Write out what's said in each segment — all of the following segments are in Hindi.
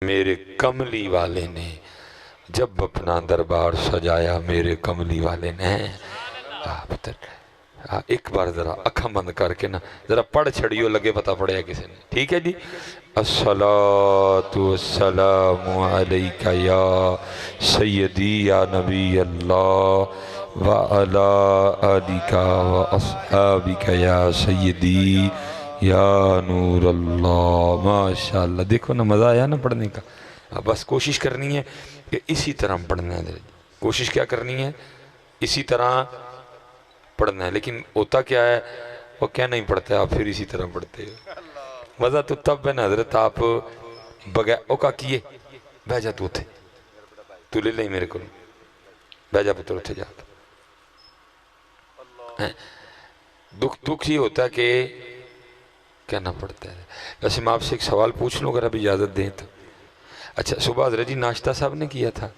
मेरे कमली वाले ने जब अपना दरबार सजाया, मेरे कमली वाले ने पुत्र एक बार जरा अखा बंद करके ना जरा पढ़ छड़ियो, लगे पता पड़ेगा किसी ने। ठीक है जी। अस्सलातु वस्सलामु अलैका या सय्यदी या नबी अल्लाह व अला आलिका व अस्हाबिका या सय्यदी या नूर अल्लाह। माशाअल्लाह, देखो ना मज़ा आया ना पढ़ने का। अब बस कोशिश करनी है कि इसी तरह पढ़ना है। कोशिश क्या करनी है, इसी तरह पढ़ना है। लेकिन होता क्या है, वो क्या नहीं पढ़ते आप फिर इसी तरह पढ़ते हो। मज़ा तो तब है ना हजरत, आप बगैर ओ का किए बह जा, तू उथे तू ले ले मेरे को, बह जा पुत्र उथे जा। दुख ये होता है कि कहना पड़ता है। वैसे मैं आपसे एक सवाल पूछ लूँ अगर आप इजाज़त दें तो। अच्छा, सुबह हजरत जी नाश्ता साहब ने किया था,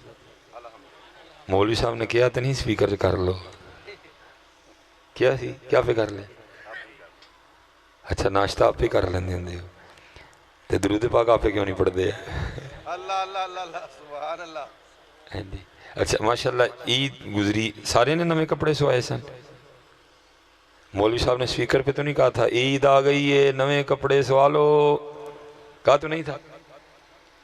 मौलवी साहब ने किया तो नहीं? स्पीकर कर लो, क्या सी क्या पे कर ले। अच्छा, नाश्ता आप ही कर लेंदे होंदे हो ते दरूद पाक आप क्यों नहीं पढ़ते? अल्लाह अल्लाह अल्लाह सुभान अल्लाह। हाँ जी। अच्छा माशाल्लाह, ईद गुजरी, सारे ने नवे कपड़े सवाए सन। मौलवी साहब ने स्पीकर पे तो नहीं कहा था ईद आ गई है नवे कपड़े सवा लो? कहा तो नहीं था?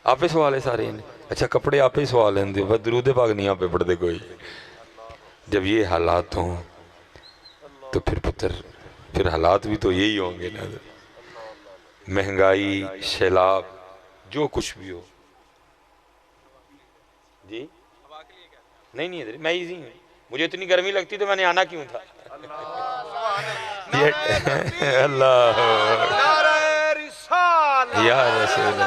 आप ही सवाले सारे ने। अच्छा, कपड़े आप ही सवा लेंदे हो, बस दरूद पाक नहीं आप पढ़ते कोई। जब ये हालात हों तो फिर पुत्र फिर हालात भी तो यही होंगे ना। महंगाई, सैलाब, जो कुछ भी हो जी। नहीं नहीं, मैं इजी हूँ, मुझे इतनी गर्मी लगती तो मैंने आना क्यों था। अल्लाह या रसूल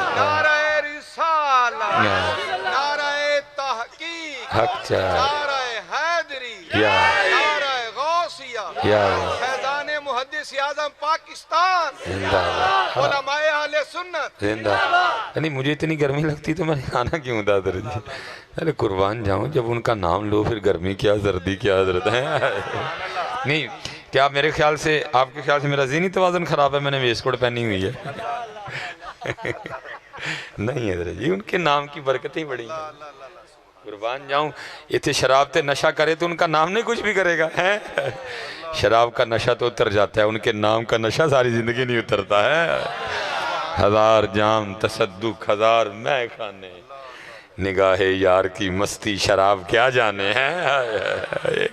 पाकिस्तान जिंदाबाद। नहीं, मुझे इतनी गर्मी लगती तो मैंने आना क्यों था दर जी। अरे कुर्बान जाऊं, जब उनका नाम लो फिर गर्मी क्या सर्दी क्या हजरत है। नहीं, क्या मेरे ख्याल से, आपके ख्याल से मेरा ज़हनी तवाज़ुन ख़राब है? मैंने वेस्ट कोट पहनी हुई है। नहीं हजरत जी, उनके नाम की बरकतें बड़ी हैं। कुर्बान जाऊं, इतने शराब ते नशा करे तो उनका नाम नहीं कुछ भी करेगा है। शराब का नशा तो उतर जाता है, उनके नाम का नशा सारी ज़िंदगी नहीं उतरता है। हज़ार जाम तसद्दुक, हज़ार मैं खाने, निगाहे यार की मस्ती, शराब क्या जाने हैं।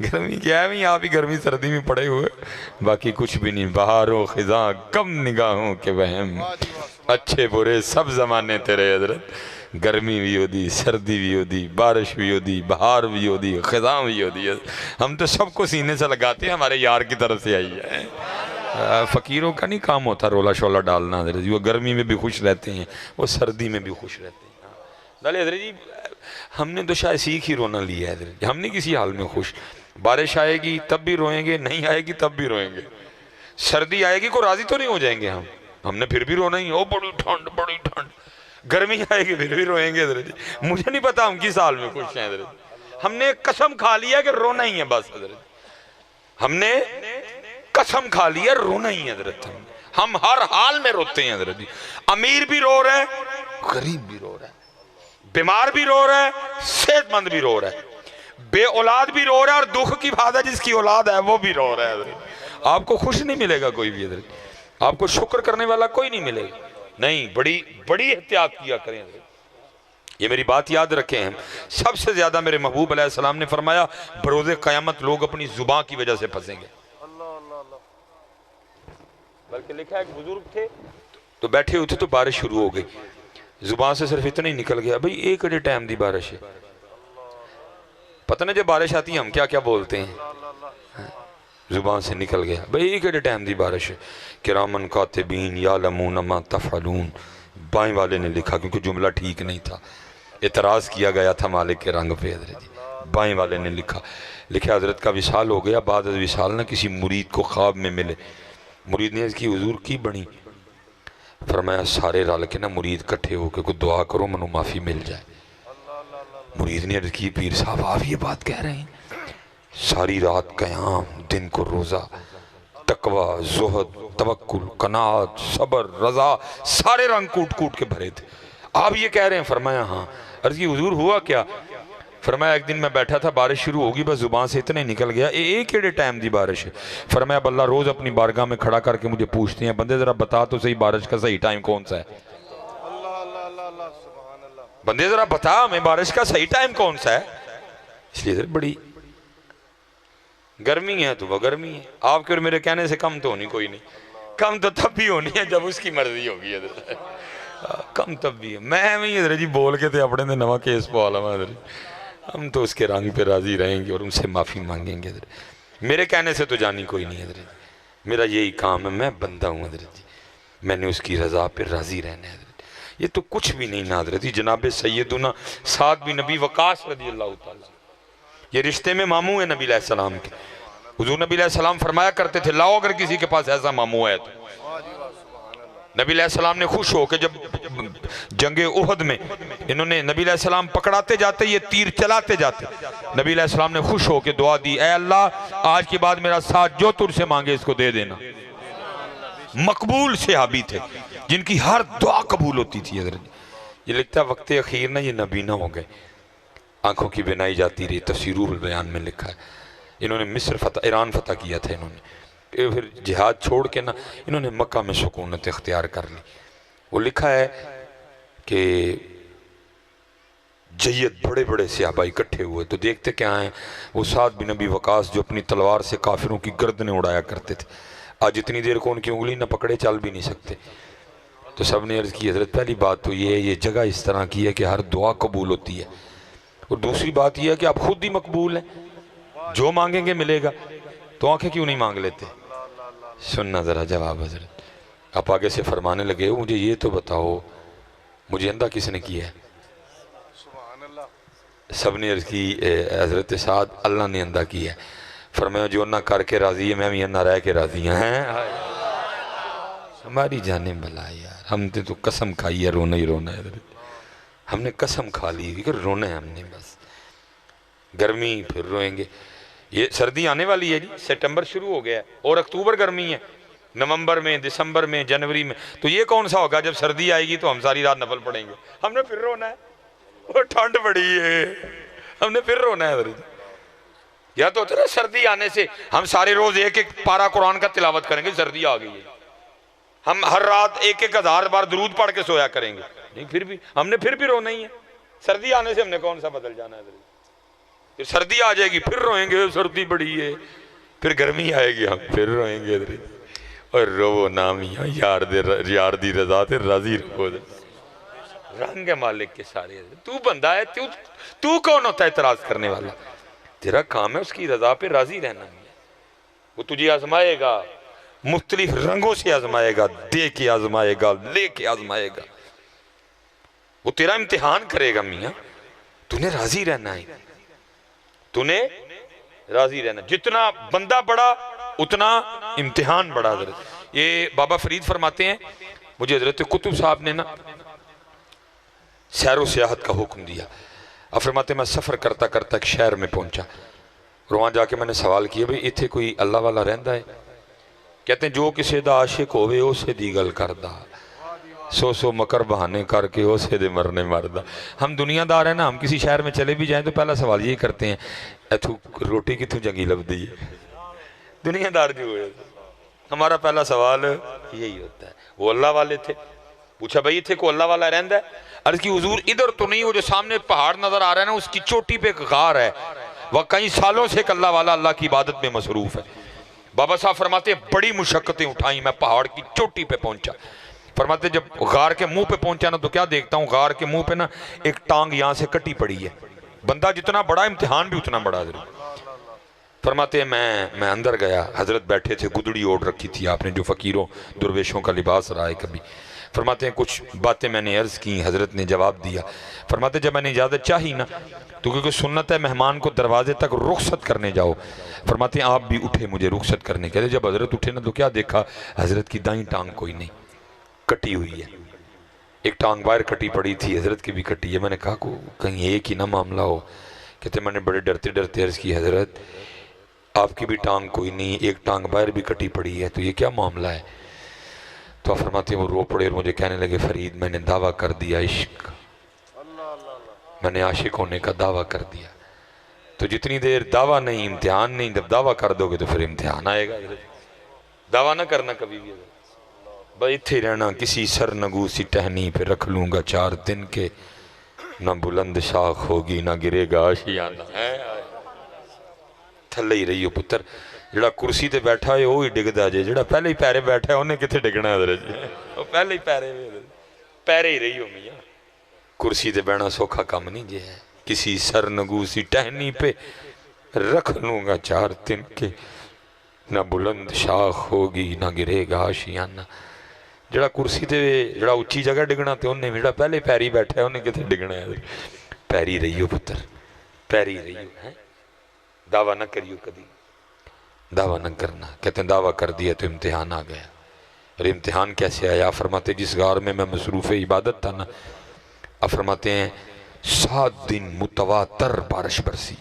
गर्मी क्या है भाई, आप ही गर्मी सर्दी में पड़े हुए, बाकी कुछ भी नहीं। बहारों खिज़ां कम निगाहों के वहम, अच्छे बुरे सब ज़माने तेरे हजरत। गर्मी भी होती, सर्दी भी होती, बारिश भी होती, बहार भी होती, खिज़ां भी होती है। हम तो सबको सीने से लगाते हैं, हमारे यार की तरफ से आई है। फ़कीरों का नहीं काम होता रोला शोला डालना हजरत जी। वो गर्मी में भी खुश रहते हैं, वो सर्दी में भी खुश रहते हैं। डाले हजरत जी, हमने तो शायद सीख ही रोना लिया है हजरत जी। हम नहीं किसी हाल में खुश। बारिश आएगी तब भी रोएंगे, नहीं आएगी तब भी रोएंगे। सर्दी आएगी को राजी तो नहीं हो जाएंगे हम, हमने फिर भी रोना ही। ओ बड़ी ठंड बड़ी ठंड। गर्मी आएगी फिर भी रोएंगे हजरत जी। मुझे नहीं पता हम किस हाल में खुश हैं हजरत जी। हमने कसम खा लिया कि रोना ही है बस हजरत। हमने कसम खा लिया रोना ही है हजरत। हम हर हाल में रोते हैं हजरत जी। अमीर भी रो रहा है, गरीब भी रो रहा है, बीमार भी रो रहा है, सेहतमंद भी रो रहा है, बे औलाद भी रो रहा है, और दुख की बात है जिसकी औलाद है वो भी रो रहा है। आपको खुश नहीं मिलेगा कोई भी हजरत, आपको शुक्र करने वाला कोई नहीं मिलेगा। नहीं, बड़ी बड़ी एहतियात किया करें हजरत। ये मेरी बात याद रखें। हम सबसे ज्यादा मेरे महबूब अलैहिस्सलाम ने फरमाया बरोज़े क़यामत लोग अपनी जुबान की वजह से फंसेंगे। बल्कि लिखा है, एक बुजुर्ग थे तो बैठे हुए थे तो बारिश शुरू हो गई, जुबान से सिर्फ इतना ही निकल गया, भाई एक घंटे टाइम दी बारिश है। पता नहीं जब बारिश आती है हम क्या क्या बोलते हैं, जुबान से निकल गया भाई एक घंटे टाइम दी बारिश है। किरामन कातिबीन यालमून मा तफअलून, बाएं वाले ने लिखा क्योंकि जुमला ठीक नहीं था, एतराज़ किया गया था मालिक के रंग पे हजरत जी। बाएं वाले ने लिखा हजरत का विसाल हो गया। बाद विसाल ना किसी मुरीद को ख्वाब में मिले, मुरीद ने इसकी हुजूर की बनी, फरमाया सारे रल के ना मुरीद इकट्ठे होकर कोई दुआ करो मनो माफ़ी मिल जाए। मुरीद ने अर्ज़ की पीर साहब आप ये बात कह रहे हैं? सारी रात क़याम, दिन को रोज़ा, तकवा, जुहद, तवक्कुल, कनात, सब्र, रज़ा, सारे रंग कूट कूट के भरे थे। आप ये कह रहे हैं? फरमाया हाँ। अर्ज़ की हुजूर हुआ क्या? फरमाया एक दिन मैं बैठा था, बारिश शुरू होगी, बस जुबान से इतने निकल गया एक केड़े टाइम की बारिश है। फरमाया अल्लाह रोज़ अपनी बारगाह में खड़ा करके मुझे पूछते हैं, बंदे ज़रा बता तो सही बारिश का सही टाइम कौन सा है। बंदे ज़रा बता हमें बारिश का सही टाइम कौन सा है। इसलिए बड़ी गर्मी है तो वह गर्मी है, आपके और मेरे कहने से कम तो होनी कोई नहीं। कम तो तब भी होनी है जब उसकी मर्जी होगी। कम तब भी है। मैं भी इधर जी बोल के थे अपने नवा केस पा लवा इधर, हम तो उसके रंग पे राजी रहेंगे और उनसे माफ़ी मांगेंगे। इधर मेरे कहने से तो जानी कोई नहीं है। इधर मेरा यही काम है, मैं बंदा हूँ इधर जी, मैंने उसकी रज़ा पे राज़ी रहना है। ये तो कुछ भी नहीं ना हज़रत जी। जनाब सैयदुना साद बिन नबी वक़ास रज़ी अल्लाह ताला, ये रिश्ते में मामू है नबी अलैहिस्सलाम के। हुज़ूर नबी अलैहिस्सलाम फरमाया करते थे, लाओ अगर किसी के पास ऐसा मामू है तो। नबी अलैहिस्सलाम ने खुश हो के जब जंगे उहद में इन्होंने नबी अलैहिस्सलाम पकड़ाते जाते, ये तीर चलाते जाते, नबी अलैहिस्सलाम ने खुश हो के दुआ दी, ऐ अल्लाह आज के बाद मेरा साथ जो तुझसे मांगे इसको दे देना। मकबूल सहाबी थे जिनकी हर दुआ कबूल होती थी। ये लिखता वक्त अखीर ना ये नबीना हो गए, आंखों की बिनाई जाती रही। तफसीरुल बयान में लिखा है इन्होंने मिस्र फतह, ईरान फतह किया था इन्होंने, फिर जिहाद छोड़ के ना इन्होंने मक्का में सुकूनत इख्तियार कर ली। वो लिखा है कि जय्यद बड़े बड़े सहाबा इकट्ठे हुए तो देखते क्या हैं, वो साद बिन नबी वकास जो अपनी तलवार से काफिरों की गर्दनें उड़ाया करते थे, आज इतनी देर को उनकी उंगली न पकड़े चल भी नहीं सकते। तो सब ने अर्ज़ की हज़रत पहली बात तो ये जगह इस तरह की है कि हर दुआ कबूल होती है, और दूसरी बात यह है कि आप खुद ही मकबूल हैं, जो मांगेंगे मिलेगा, तो आंखें क्यों नहीं मांग लेते। सुनना ज़रा जवाब हज़रत। आप आगे से फरमाने लगे, मुझे ये तो बताओ मुझे अंधा किसने किया है। सब ने अर्ज़ की हज़रत साद अल्लाह ने अंधा किया है। फरमाया जो अन्ना करके राज़ी है मैं भी अन्ना रह के राज़ी हैं। हमारी जाने भला यार, हमने तो कसम खाई है रोना ही रोना है। हमने कसम खा ली कि रोना है हमने, बस गर्मी फिर रोएंगे। ये सर्दी आने वाली है जी, सितंबर शुरू हो गया है और अक्टूबर गर्मी है, नवंबर में, दिसंबर में, जनवरी में। तो ये कौन सा होगा जब सर्दी आएगी तो हम सारी रात नफल पड़ेंगे। हमने फिर रोना है, वो ठंड बड़ी है, हमने फिर रोना है। या तो होता है सर्दी आने से हम सारे रोज एक एक पारा कुरान का तिलावत करेंगे, सर्दी आ गई है, हम हर रात एक एक 1000 बार दुरूद पढ़ के सोया करेंगे, नहीं फिर भी हमने फिर भी रोना ही है। सर्दी आने से हमने कौन सा बदल जाना है। फिर सर्दी आ जाएगी फिर रोएंगे, सर्दी बड़ी है, फिर गर्मी आएगी हम फिर रोएंगे। और रोवो नाम यार दी रजा ते राजी रहो, रंग है मालिक के सारे। तू बंदा है, तू कौन होता है इतराज करने वाला। तेरा काम है उसकी रजा पे राजी रहना। वो तुझे आजमाएगा, मुख्तलिफ रंगों से आजमाएगा, दे के आजमाएगा, ले के आजमाएगा, वो तेरा इम्तिहान करेगा। मियाँ तूने राजी रहना है, तूने राजी रहना। जितना बंदा बड़ा उतना इम्तिहान बड़ा। हजरत ये बाबा फरीद फरमाते हैं, मुझे हजरत कुतुब साहब ने ना सैर व सियाहत का हुक्म दिया। अब फरमाते मैं सफ़र करता करता एक शहर में पहुंचा और वहाँ जाके मैंने सवाल किया भाई इतने कोई अल्लाह वाला रहिंदा है। कहते हैं जो किसी का आशिक होवे उसे दी गल करदा, सौ मकर बहाने करके उसे दे मरने मरदा। हम दुनियादार हैं ना, हम किसी शहर में चले भी जाएं तो पहला सवाल यही करते हैं इथू रोटी कितों चंगी लगती है। दुनियादार जो है हमारा पहला सवाल यही होता है। वो अल्लाह वाले थे, पूछा भाई इतने को अल्लाह वाला रहंदा है। अर्ज़ की हुजूर इधर तो नहीं, वो जो सामने पहाड़ नजर आ रहा है ना उसकी चोटी पे एक गार है, वह कई सालों से एक अल्लाह वाला अल्लाह की इबादत में मसरूफ है। बाबा साहब फरमाते बड़ी मुशक्कतें उठाई, मैं पहाड़ की चोटी पे पहुंचा। फरमाते जब गार के मुंह पे पहुंचा ना तो क्या देखता हूँ, गार के मुंह पे ना एक टांग यहाँ से कटी पड़ी है। बंदा जितना बड़ा इम्तिहान भी उतना बड़ा। फरमाते मैं अंदर गया, हजरत बैठे थे, गुदड़ी ओढ़ रखी थी आपने जो फ़कीरों दुर्वेशों का लिबास रहा है कभी। फरमाते हैं कुछ बातें मैंने अर्ज़ की, हजरत ने जवाब दिया। फरमाते जब मैंने इजाज़त चाही ना तो क्योंकि सुन्नत है मेहमान को दरवाजे तक रुखसत करने जाओ। फरमाते हैं आप भी उठे मुझे रुखसत करने के लिए। जब हजरत उठे ना तो क्या देखा, हजरत की दाईं टांग कोई नहीं, कटी हुई है, एक टांग बाहर कटी पड़ी थी, हजरत की भी कटी है। मैंने कहा को कहीं एक ही ना मामला हो। कहते मैंने बड़े डरते डरते अर्ज़ की हजरत आपकी भी टांग कोई नहीं, एक टांग बाहर भी कटी पड़ी है, तो ये क्या मामला है। तो फरमाते वो रो पड़े और मुझे कहने लगे, फरीद मैंने दावा कर दिया इश्क, मैंने आशिक होने का दावा कर दिया। तो जितनी देर दावा नहीं इम्तिहान नहीं, जब दावा कर दोगे तो फिर इम्तिहान आएगा। दावा ना करना कभी भी, बस इत्थे रहना किसी सर नगू सी टहनी पे रख लूंगा 4 दिन के, ना बुलंद शाख होगी ना गिरेगा आशियाना। थले ही रहियो पुत्र, जिहड़ा कुर्सी ते बैठा है वो ही डिगदा जे, जिहड़ा पहले ही पैरे बैठा है उन्हें कितने डिगना है, वो पहले ही पैरे ही रहियो मियाँ। कुर्सी ते बैठना सौखा काम नहीं जे है, किसी सर नगू सी टहनी पे रख लूंगा 4 दिन के, ना बुलंद शाख होगी ना गिरेगा आशियाना। जड़ा कुर्सी ते जड़ा उच्ची जगह डिगना तो उन्हें, जड़ा पहले पैरी बैठा है उन्हें कितने डिगना है। पैरी रहियो पुत्र, पैरी रहियो है, दावा ना करियो कभी, दावा न करना। कहते हैं दावा कर दिया तो इम्तिहान आ गया। और इम्तिहान कैसे आया? फरमाते जिस गार में मैं मसरूफ़ इबादत था ना, अब फरमाते हैं 7 दिन मुतवातर बारिश बरसी।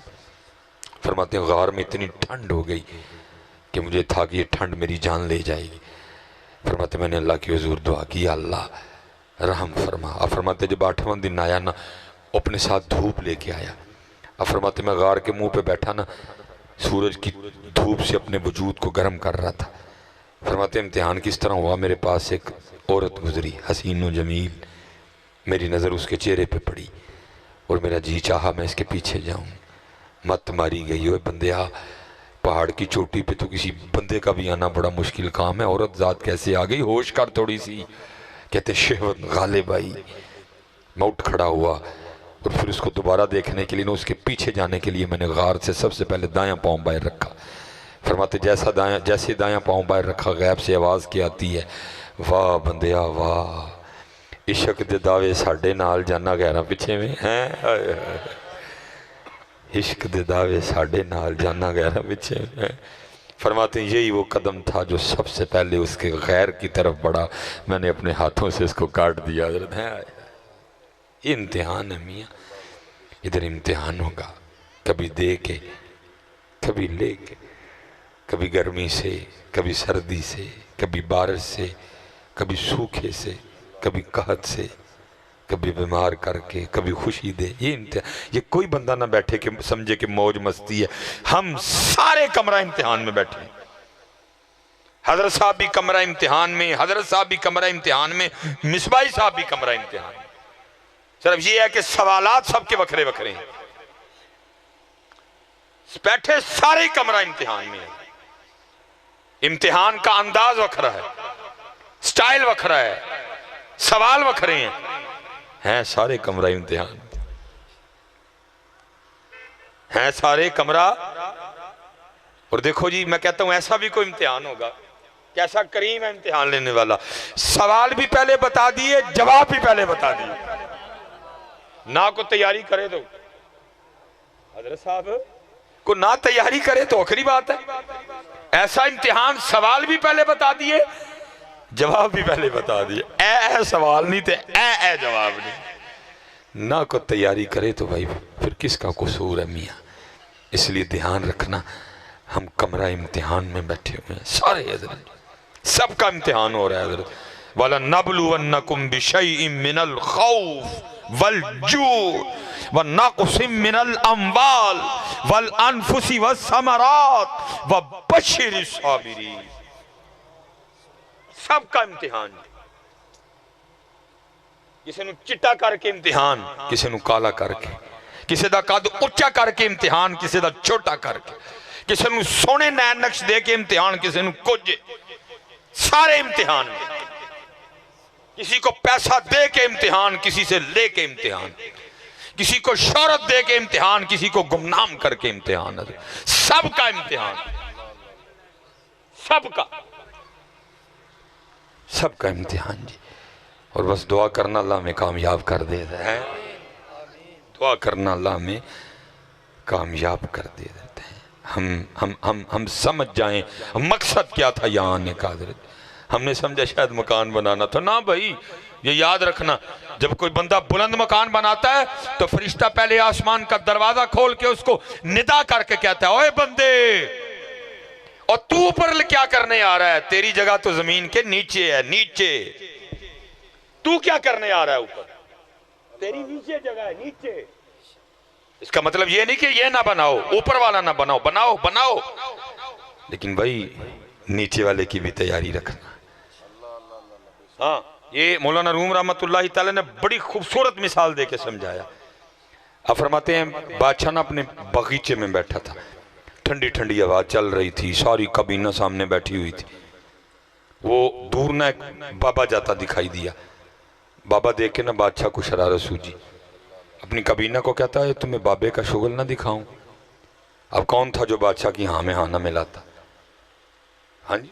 फरमाते हैं गार में इतनी ठंड हो गई कि मुझे था कि ये ठंड मेरी जान ले जाएगी। फरमाते मैंने अल्लाह की हुजूर दुआ की, अल्लाह रहम फरमा। अब फरमाते जब 8वां दिन आया ना, अपने साथ धूप लेके आया। अब फरमाते मैं गार के मुंह पे बैठा ना, सूरज की धूप से अपने वजूद को गर्म कर रहा था। फरमाते इम्तिहान किस तरह हुआ, मेरे पास एक औरत गुजरी, हसीन व जमील, मेरी नज़र उसके चेहरे पे पड़ी और मेरा जी चाहा मैं इसके पीछे जाऊं। मत मारी गई हो बंदिया, पहाड़ की चोटी पे तो किसी बंदे का भी आना बड़ा मुश्किल काम है, औरत ज़ात कैसे आ गई, होश कर थोड़ी सी। कहते शहवत गालिब आई। मैं उठ खड़ा हुआ और फिर उसको दोबारा देखने के लिए ना, उसके पीछे जाने के लिए मैंने गार से सबसे पहले दायां पाँव बाहर रखा। फरमाते जैसे दायां पाँव बाहर रखा, गैब से आवाज़ की आती है, वाह बंदिया वाह, इश्क दे दावे साडे नाल जाना गैर पिछे में हैं, इश्क दे दावे साडे नाल जाना गैर पिछे में। फरमाते यही वो कदम था जो सबसे पहले उसके गैर की तरफ बढ़ा, मैंने अपने हाथों से इसको काट दिया। ये इम्तिहान है मियाँ, इधर इम्तिहान होगा, कभी दे के कभी ले के, कभी गर्मी से कभी सर्दी से, कभी बारिश से कभी सूखे से, कभी कहत से, कभी बीमार करके, कभी खुशी दे। ये इम्तिहान, ये कोई बंदा ना बैठे कि समझे कि मौज मस्ती है। हम सारे कमरा इम्तिहान में बैठे हैं। हजरत साहब भी कमरा इम्तिहान में, हजरत साहब भी कमरा इम्तिहान में, मिसबाई साहब भी कमरा इम्तिहान में। सिर्फ ये है कि सवालात सबके वखरे वखरे हैं, बैठे सारे कमरा इम्तिहान में है। इम्तिहान का अंदाज वखरा है, स्टाइल वखरा है, सवाल वखरे हैं सारे कमरा इम्तिहान हैं, सारे कमरा। और देखो जी, मैं कहता हूं ऐसा भी कोई इम्तिहान होगा, कैसा करीम है इम्तिहान लेने वाला, सवाल भी पहले बता दिए, जवाब भी पहले बता दिए, ना को तैयारी करे तो हजरत साहब को ना तैयारी करे तो आखिरी बात है। ऐसा इम्तिहान, सवाल भी पहले बता दिए, जवाब भी पहले बता दिए। ए सवाल नहीं थे, ए जवाब नहीं। ना को तैयारी करे तो भाई फिर किसका कसूर है मियाँ। इसलिए ध्यान रखना, हम कमरा इम्तिहान में बैठे हुए हैं सारे हजरत, सबका इम्तिहान हो रहा है हजरत। वाला नबलुवन्नकुम बिशैइन मिनल खौफ वल जू व नक़सिम मिनल अम्वाल वल अनफुसी व समरात व बशिरिस साबिरीन। सबका इम्तिहान, किसी नू चिट्टा करके इम्तिहान, किसी नू काला करके, किसी दा कद उच्चा करके इम्तिहान, किसी दा छोटा करके, किसी नू सोने नैन नक्श दे के इम्तिहान, किसी नू कुछ, सारे इम्तिहान। किसी को पैसा दे के इम्तिहान, किसी से ले के इम्तिहान, किसी को शोहरत दे के इम्तिहान, किसी को गुमनाम करके इम्तिहान। सबका इम्तिहान, सबका इम्तिहान जी। और बस दुआ करना अल्लाह में कामयाब कर देता है, दुआ करना अल्लाह में कामयाब कर दे देते हैं। हम समझ जाएं मकसद क्या था यहाँ आने का। हमने समझा शायद मकान बनाना था, ना भाई, ये याद रखना, जब कोई बंदा बुलंद मकान बनाता है तो फरिश्ता पहले आसमान का दरवाजा खोल के उसको निदा करके कहता है, ओए बंदे और तू ऊपर क्या करने आ रहा है? तेरी जगह तो जमीन के नीचे है, नीचे। तू क्या करने आ रहा है ऊपर? तेरी नीचे जगह है, नीचे। इसका मतलब ये नहीं कि ये ना बनाओ, ऊपर वाला ना बनाओ, बनाओ बनाओ, लेकिन भाई नीचे वाले की भी तैयारी रखना। हाँ, ये मौलाना रूम रहमतुल्लाह तआला ने बड़ी खूबसूरत मिसाल दे के समझाया। अब फरमाते हैं बादशाह ना अपने बगीचे में बैठा था, ठंडी ठंडी हवा चल रही थी, सारी कबीना सामने बैठी हुई थी। वो दूर ना एक बाबा जाता दिखाई दिया। बाबा देख के ना बादशाह को शरारत सूझी, अपनी कबीना को कहता है तुम्हें बाबे का शुगल ना दिखाऊं। अब कौन था जो बादशाह की हाँ में हाँ ना मिलाता? हाँ जी,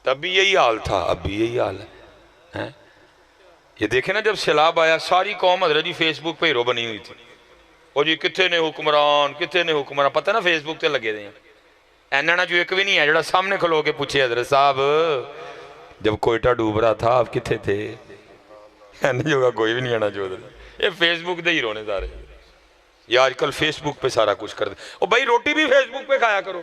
तब भी यही हाल था, अब भी यही हाल है। ये देखे ना, जब सैलाब आया सारी कौम हजरत जी फेसबुक पे हीरो बनी हुई थी। और जी कितने ने हुक्मरान, कितने ने हुक्मरान, पता ना फेसबुक ते लगे दे एना जो एक भी नहीं है जो सामने खलो के पूछे हजरत साहब जब कोयटा डूब रहा था आप कितने थे? जो कोई भी नहीं आना जो ये फेसबुक दे हीरो ने सारे। ये आजकल फेसबुक पे सारा कुछ कर दे। और भाई रोटी भी फेसबुक पे खाया करो,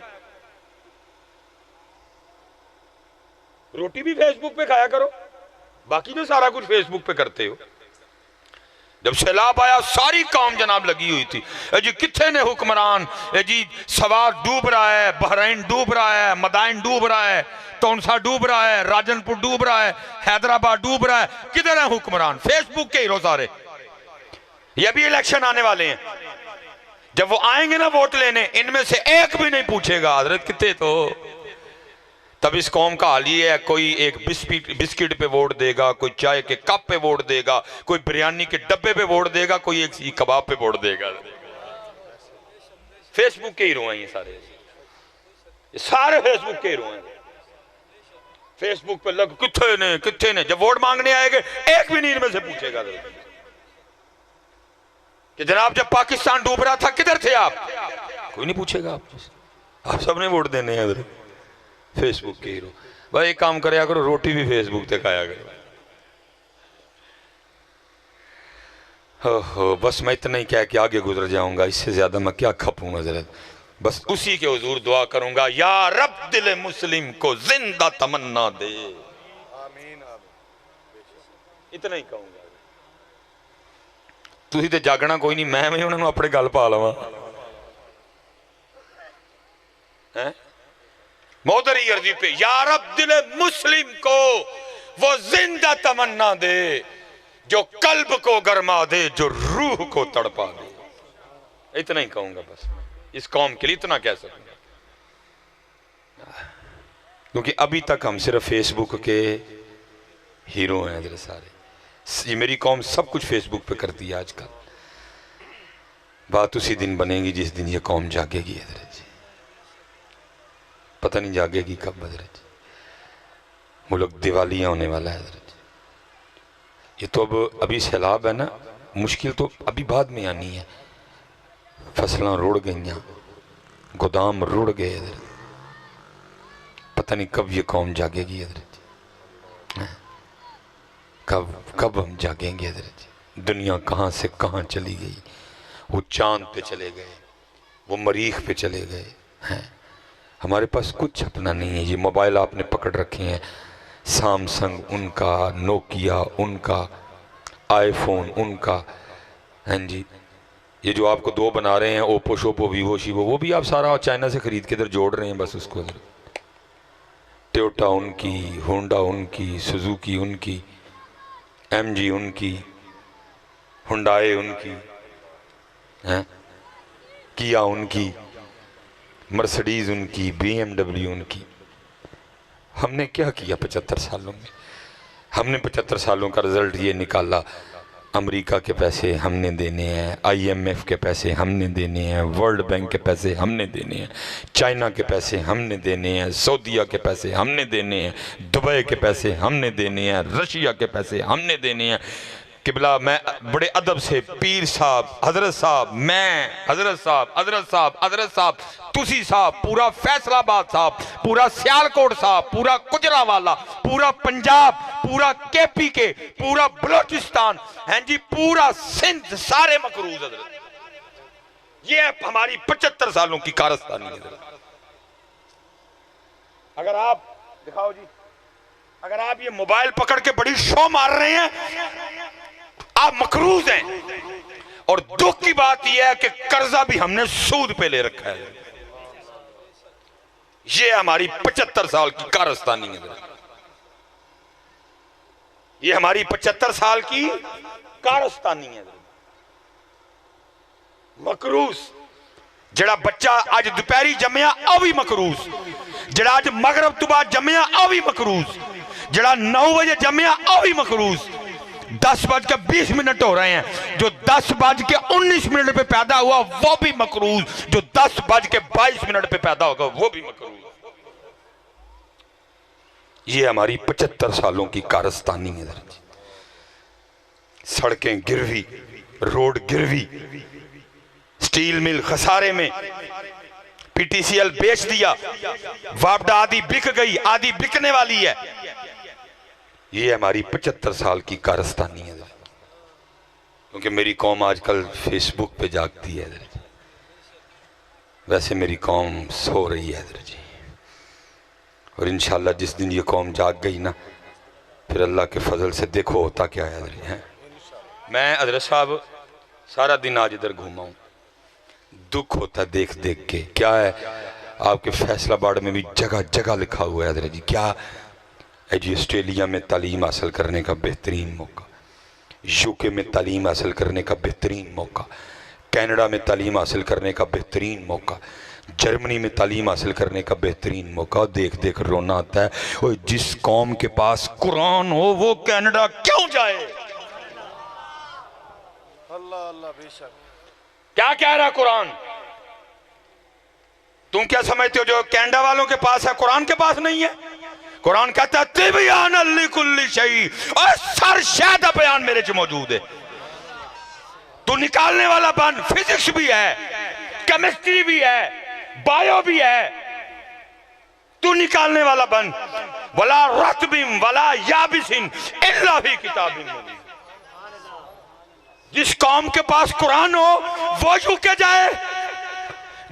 रोटी भी फेसबुक पे खाया करो, बाकी तो सारा कुछ फेसबुक पे करते हो। जब सैलाब आया सारी कौम जनाब लगी हुई थी, जी कितने ने हुक्मरान, जी सवार डूब रहा है, बहरीन डूब रहा है, मदाइन डूब रहा है, तौनसा डूब रहा है, राजनपुर डूब रहा है, हैदराबाद डूब रहा है, किधर है हुक्मरान? फेसबुक के हीरो सारे। ये भी इलेक्शन आने वाले हैं, जब वो आएंगे ना वोट लेने, इनमें से एक भी नहीं पूछेगा हजरत कितने तो। तब इस कौम का हाल ये है, कोई एक बिस्किट पे वोट देगा, कोई चाय के कप पे वोट देगा, कोई बिरयानी के डब्बे पे वोट देगा, कोई एक कबाब पे वोट देगा। फेसबुक के हीरो हैं ये सारे फेसबुक के हीरो हैं। फेसबुक पे लग कितने ने जब वोट मांगने आएंगे एक भी नहीं इनमें से पूछेगा कि जनाब जब पाकिस्तान डूब रहा था किधर थे आप? कोई नहीं पूछेगा आप सबने वोट देने हैं फेसबुक के हीरो। भाई एक काम करया करो, रोटी भी फेसबुक पे खाया करो। हो बस मैं इतना ही कह के आगे गुजर जाऊंगा, इससे ज्यादा मैं क्या खपूं हजरत। बस उसी के हुजूर दुआ करूंगा, या रब दिल मुस्लिम को जिंदा तमन्ना दे, आमीन। इतना ही कहूंगा। तुसी ते जागना कोई नहीं, मैं भी उन्होंने अपने गल पा लवा है मौदरी अर्जी पे, या रब दिल मुस्लिम को वो जिंदा तमन्ना दे जो कल्ब को गरमा दे, जो रूह को तड़पा दे। इतना ही कहूंगा बस, इस कौम के लिए इतना कह सकूंगा। क्योंकि अभी तक हम सिर्फ फेसबुक के हीरो हैं हजरत सारे। ये मेरी कौम सब कुछ फेसबुक पे करती है आजकल। बात उसी दिन बनेगी जिस दिन ये कौम जागेगी हजरत जी। पता नहीं जागेगी कब हजरत जी। मुल्क दिवालिया होने वाला है हजरत जी। ये तो अब अभी सैलाब है ना, मुश्किल तो अभी बाद में आनी है। फसलां रुड़ गई, गोदाम रुड़ गए हजरत। पता नहीं कब ये कौम जागेगी हजरत जी। कब हम जागेंगे हजरत जी। दुनिया कहाँ से कहाँ चली गई। वो चांद पे चले गए, वो मरीख पे चले गए हैं। हमारे पास कुछ अपना नहीं है। ये मोबाइल आपने पकड़ रखे हैं, सैमसंग उनका, नोकिया उनका, आईफोन उनका, हैं जी। ये जो आपको दो बना रहे हैं, ओप्पो शोपो वीवो शीवो, वो भी आप सारा चाइना से खरीद के इधर जोड़ रहे हैं बस उसको। टोयोटा उनकी, होंडा उनकी, सुजुकी उनकी, एमजी उनकी, हुंडाई उनकी हैं, किया उनकी, मर्सिडीज उनकी, बीएमडब्ल्यू उनकी। हमने क्या किया 75 सालों में? हमने 75 सालों का रिजल्ट ये निकाला, अमेरिका के पैसे हमने देने हैं, आईएमएफ के पैसे हमने देने हैं, वर्ल्ड बैंक के पैसे हमने देने हैं, चाइना के पैसे हमने देने हैं, सऊदीया के पैसे हमने देने हैं, दुबई के पैसे हमने देने हैं, रशिया के पैसे हमने देने हैं। किबला मैं बड़े अदब से पीर साहब, हजरत साहब, मैं हजरत साहब, हजरत साहब, हजरत साहब, तुसी साहब, पूरा फैसलाबाद साहब, पूरा सियालकोट साहब, पूरा गुजरावाला, पूरा पंजाब, पूरा केपी के, पूरा बलोचिस्तान, हैं जी, पूरा सिंध, सारे मकरूज हजरत। ये हमारी 75 सालों की कारस्तानी है। अगर आप दिखाओ जी, अगर आप ये मोबाइल पकड़ के बड़ी शो मार रहे हैं, आप मकरूज हैं। और दुख की बात यह है कि कर्जा भी हमने सूद पे ले रखा है। ये हमारी 75 साल की कारस्तानी है। ये हमारी 75 साल की कारस्तानी है। मकरूज जड़ा बच्चा अज दोपहरी जमया ओ भी मकरूज, जड़ा अज मगरब तो बाद जमया ओ भी मकरूज, जड़ा 9 बजे जमया ओ भी मकरूज। 10:20 हो रहे हैं, जो 10:19 पे पैदा हुआ वो भी मकरूज, जो 10:22 पे पैदा होगा वो भी मकरूज। ये हमारी 75 सालों की कारस्तानी है। सड़कें गिरवी, रोड गिरवी, स्टील मिल खसारे में, पीटीसीएल बेच दिया, वापडा आधी बिक गई, आधी बिकने वाली है। ये हमारी 75 साल की कारस्तानी है। क्योंकि मेरी कौम आजकल फेसबुक पे जागती है वैसे मेरी कौम सो रही है जी। और इंशाल्लाह जिस दिन ये कौम जाग गई ना, फिर अल्लाह के फजल से देखो होता क्या है। मैं हजरत साहब सारा दिन आज इधर घूमा हूँ, दुख होता देख देख के। क्या है, आपके फैसलाबाद में भी जगह जगह लिखा हुआ है हजरत जी, क्या जी ऑस्ट्रेलिया में तालीम हासिल करने का बेहतरीन मौका, यूके में तालीम हासिल करने का बेहतरीन मौका, कनाडा में तालीम हासिल करने का बेहतरीन मौका, जर्मनी में तालीम हासिल करने का बेहतरीन मौका। देख देख रोना आता है। और जिस कौम के पास कुरान हो वो कनाडा क्यों जाए? अल्लाह अल्लाह बेशक। क्या कह रहा कुरान? तुम क्या समझते हो जो कनाडा वालों के पास है कुरान के पास नहीं है? कुरान कहता है तिबयान लिकुल्ली शै, और सरशादा बयान मेरे च मौजूद है। तू निकालने वाला बन, फिजिक्स भी है, केमिस्ट्री भी है, बायो भी है, तू निकालने वाला बन। वला रतबिम वला याबिसिन इल्ला फी किताबिन मुबीन। जिस कौम के पास कुरान हो वो यूके जाए,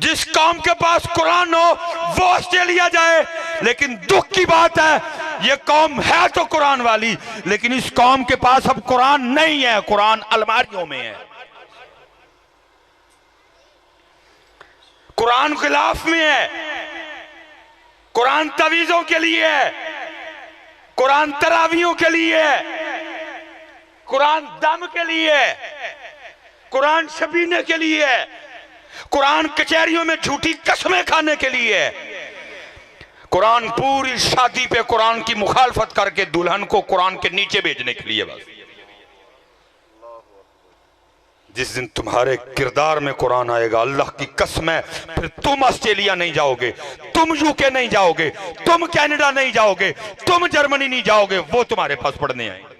जिस कौम के पास कुरान हो वो ऑस्ट्रेलिया जाए। लेकिन दुख की बात है, ये कौम है तो कुरान वाली, लेकिन इस कौम के पास अब कुरान नहीं है, कुरान अलमारियों में है, कुरान खिलाफ में है, कुरान तवीजों के लिए है, कुरान तरावियों के लिए है, कुरान दम के लिए है, कुरान शबीने के लिए है, कुरान कचहरियों में झूठी कसमें खाने के लिए है, कुरान पूरी शादी पे कुरान की मुखालफत करके दुल्हन को कुरान के नीचे भेजने के लिए। बस जिस दिन तुम्हारे किरदार में कुरान आएगा, अल्लाह की कसम है, फिर तुम ऑस्ट्रेलिया नहीं जाओगे, तुम यूके नहीं जाओगे, तुम कनाडा नहीं जाओगे, तुम जर्मनी नहीं जाओगे, वो तुम्हारे पास पढ़ने आएंगे।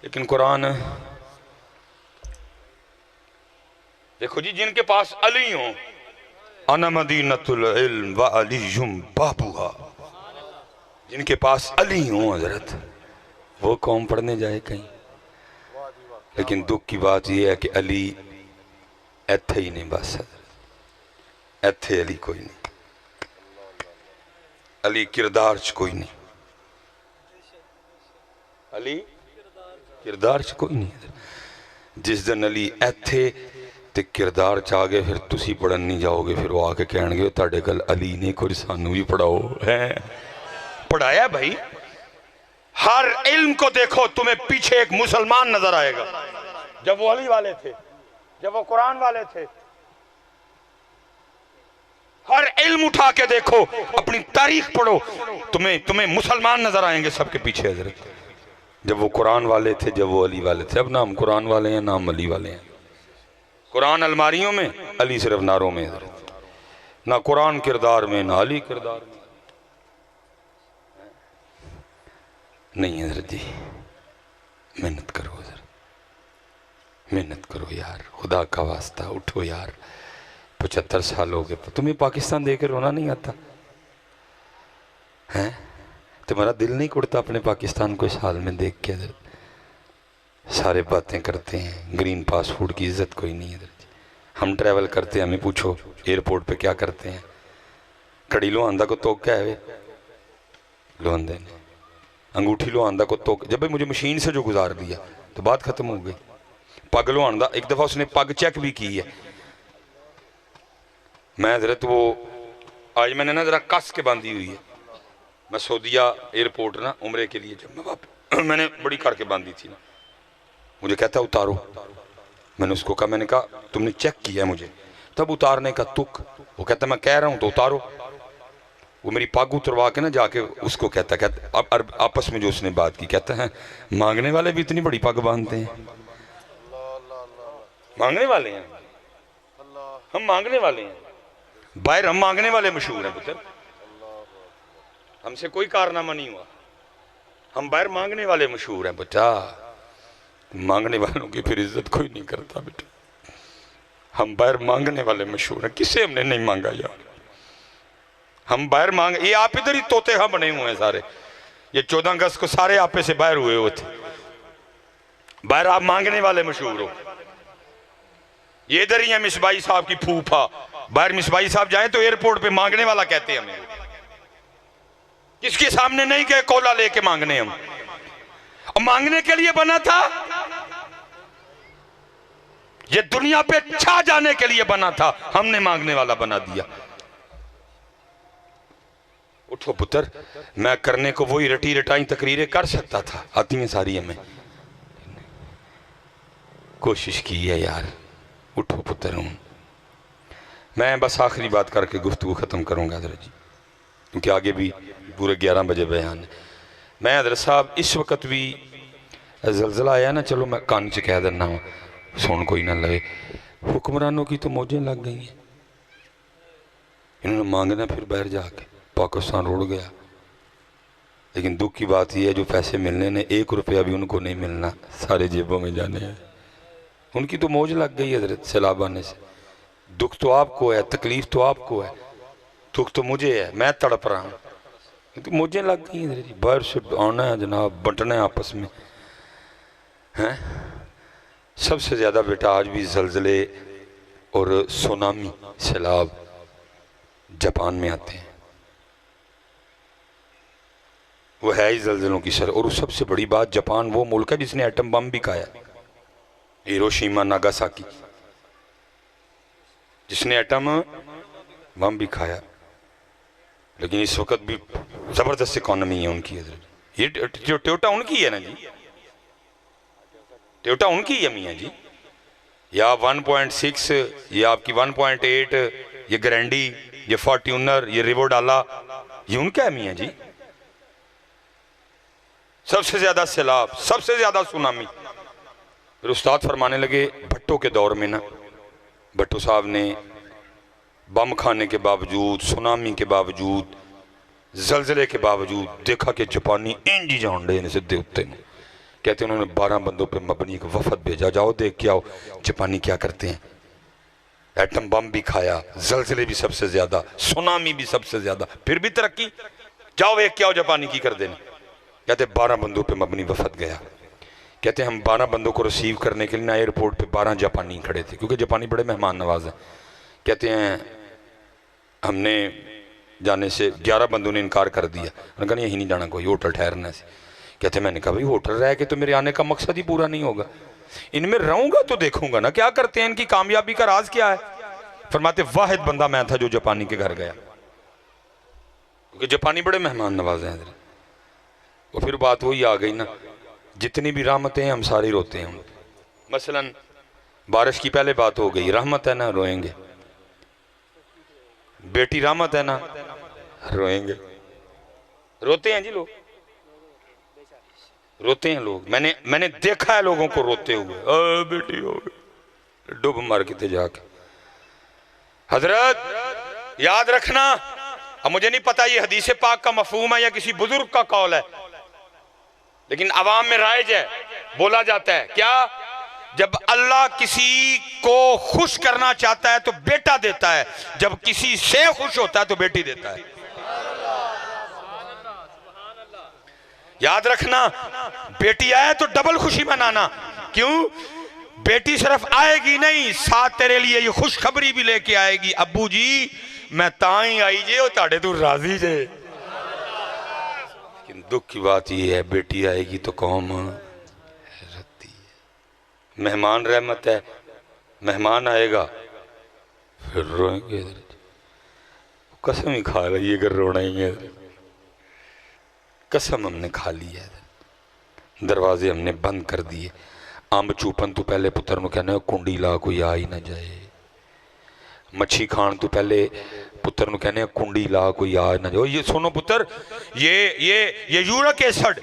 लेकिन कुरान देखो जी, जिनके पास अली हो, अना मदीनतुल इल्म व अलीयुम बाबूहा, जिनके पास अली हो हजरत, वो कौम पढ़ने जाए कहीं। लेकिन दुख की बात यह है कि अली इत्थे ही नहीं, बस इत्थे अली कोई नहीं, अली किरदार च कोई नहीं, अली किरदार च कोई नहीं। जिस दिन अली इत्थे ते किरदार च आ गए, फिर तुसी पढ़न नहीं जाओगे, फिर वो आके कहणगे तुहाडे कल अली ने कुछ सानू भी पढ़ाओ। है पढ़ाया भाई, हर इल्म को देखो, तुम्हें पीछे एक मुसलमान नजर आएगा। जब वो अली वाले थे, जब वो कुरान वाले थे, हर इल्म उठा के देखो, अपनी तारीख पढ़ो, तुम्हें मुसलमान नजर आएंगे सबके पीछे हजरत। जब वो कुरान वाले थे, जब वो अली वाले थे। अब ना हम कुरान वाले हैं ना हम अली वाले हैं। कुरान अलमारियों में, अली सिर्फ नारों में हजरत। ना कुरान किरदार में ना अली किरदार में। नहीं हजरत जी, मेहनत करो हजरत, मेहनत करो यार, खुदा का वास्ता उठो यार। 75 साल हो गए, तुम्हें पाकिस्तान देख के रोना नहीं आता है? तुम्हारा दिल नहीं कुड़ता अपने पाकिस्तान को इस हाल में देख के हजरत? सारे बातें करते हैं, ग्रीन पासपोर्ट की इज्जत कोई नहीं है हजरत। हम ट्रैवल करते हैं, हमें पूछो एयरपोर्ट पे क्या करते हैं, घड़ी लुहान का कोई तुक है वे लुहाते हैं, अंगूठी लुहान का कोई तुक, जब भाई मुझे मशीन से जो गुजार दिया तो बात खत्म हो गई। पग लुहान का एक दफ़ा उसने पग चेक भी की है, मैं हजरत वो आज मैंने ना ज़रा कस के बांधी हुई है, मैं सऊदीया एयरपोर्ट ना उम्रे के लिए जब मैं मैंने बड़ी करके बांधी थी ना, मुझे कहता उतारो, मैंने उसको कहा, मैंने कहा तुमने चेक किया है मुझे, तब उतारने का तुक, वो कहता मैं कह रहा हूँ तो उतारो। वो मेरी पग उतरवा के ना जाके उसको कहता अब आपस में जो उसने बात की, कहता है मांगने वाले भी इतनी बड़ी पग बांधते हैं, मांगने वाले हैं हम, मांगने वाले हैं बाहर, हम मांगने वाले मशहूर हैं पुत्र, हमसे कोई कारनामा नहीं हुआ, हम बाहर मांगने वाले मशहूर हैं बेटा, मांगने वालों की फिर इज्जत कोई नहीं करता बेटा, हम बाहर मांगने वाले मशहूर हैं, किसे हमने नहीं मांगा यार, हम बाहर मांग, ये आप इधर ही तोते हाँ बने हुए हैं सारे, ये 14 अगस्त को सारे आपे से बाहर हुए हुए थे, बाहर आप मांगने वाले मशहूर हो, ये इधर ही है मिसबाई साहब की फूफा, बाहर मिसबाई साहब जाए तो एयरपोर्ट पे मांगने वाला कहते हैं हमें, किसके सामने नहीं गए कोला लेके मांगने हम, और मांगने के लिए बना था, ये दुनिया पे छा जाने के लिए बना था, हमने मांगने वाला बना दिया। उठो पुत्र, मैं करने को वही रटी रटाई तकरीरें कर सकता था, आती हैं सारी हमें, कोशिश की है यार, उठो पुत्र हूं मैं, बस आखिरी बात करके गुफ्तगू ख़त्म करूंगा हजरत जी, क्योंकि आगे भी पूरे 11 बजे बयान है। मैं हजरत साहब इस वक्त भी जलजला आया ना, चलो मैं कान च कह देना हूँ, सुन कोई ना लगे, हुक्मरानों की तो मौजें लग गई हैं, इन्होंने मांगना फिर बाहर जाके, पाकिस्तान रुड़ गया, लेकिन दुख की बात यह है जो पैसे मिलने ने 1 रुपया भी उनको नहीं मिलना, सारे जेबों में जाने हैं, उनकी तो मौज लग गई हजरत सैलाब आने से। दुख तो आपको है, तकलीफ तो आपको है, दुख तो मुझे है, मैं तड़प रहा हूँ, तो मुझे लग गई हजरत जी, बाहर से आना है जनाब, बंटना है आपस में हैं। सबसे ज़्यादा बेटा आज भी जलजले और सुनामी सैलाब जापान में आते हैं, वो है ही जलजलों की सर, और सबसे बड़ी बात जापान वो मुल्क है जिसने एटम बम भी खाया, हिरोशिमा नागासाकी, जिसने एटम बम भी खाया, लेकिन इस वक्त भी जबरदस्त इकोनॉमी है उनकी। ये जो टोयोटा उनकी है ना जी, टोयोटा उनकी है मियाँ जी, या 1.6, ये आपकी 1.8, ये ग्रैंडी, ये फॉर्ट्यूनर, ये रिवो डाला, ये उनका है मियाँ जी। सबसे ज्यादा सैलाब, सबसे ज्यादा सुनामी। फिर उस्ताद फरमाने लगे भट्टो के दौर में ना, भट्टो साहब ने बम खाने के बावजूद, सुनामी के बावजूद, जलजले के बावजूद देखा कि जापानी इंज ही जान रहे सीधे उत्ते में, कहते उन्होंने 12 बंदों पे मबनी एक वफद भेजा, जाओ देख के आओ जापानी क्या करते हैं। एटम बम भी खाया, जलजले भी सबसे ज्यादा, सुनामी भी सबसे ज्यादा, फिर भी तरक्की, जाओ देख के आओ जापानी की कर देने। कहते 12 बंदों पे मबनी वफद गया, कहते हम 12 बंदों को रिसीव करने के लिए ना एयरपोर्ट पे 12 जापानी खड़े थे, क्योंकि जापानी बड़े मेहमान नवाज हैं। कहते हैं हमने जाने से 11 बंदों ने इनकार कर दिया, उन्होंने कहा यहीं नहीं जाना, कोई होटल ठहरने से। कहते मैंने कहा भाई होटल रह के तो मेरे आने का मकसद ही पूरा नहीं होगा, इनमें रहूंगा तो देखूंगा ना क्या करते हैं, इनकी कामयाबी का राज क्या है। फरमाते वाहिद बंदा मैं था जो जापानी के घर गया, क्योंकि जापानी बड़े मेहमान नवाज हैं। और फिर बात वही आ गई ना, जितनी भी रहमतें हैं हम सारी रोते हैं। मसलन बारिश की पहले बात हो गई, रहमत है ना रोएंगे, बेटी रहमत है ना रोएंगे, रोते हैं जी लोग, रोते हैं लोग, मैंने देखा है लोगों को रोते हुए, बेटी हो गई डूब मर के जाके। हजरत याद रखना, अब मुझे नहीं पता ये हदीस पाक का मफहूम है या किसी बुजुर्ग का कौल है, लेकिन अवाम में राइज है, बोला जाता है क्या, जब अल्लाह किसी को खुश करना चाहता है तो बेटा देता है, जब किसी से खुश होता है तो बेटी देता है। याद रखना, बेटी आए तो डबल खुशी मनाना, क्यों, बेटी सिर्फ आएगी नहीं, साथ तेरे लिए ये खुशखबरी भी लेके आएगी, अब्बू जी मैं ता ही आई जे वो ताड़े तू राजी जे। लेकिन दुख की बात ये है, बेटी आएगी तो कौम रहती है। मेहमान रहमत है, मेहमान आएगा फिर रोएंगे। कसम ही खा रही है अगर रोना ही है, कसम हमने खा ली है। दरवाजे हमने बंद कर दिए। अंब चूपन तो पहले पुत्र नूं कहना कुंडी ला कोई आ ही ना जाए। मच्छी खान तो पहले पुत्र नूं कहने कुंडी ला कोई आ ना जाए। ये सुनो पुत्र, ये यूरिक एसिड,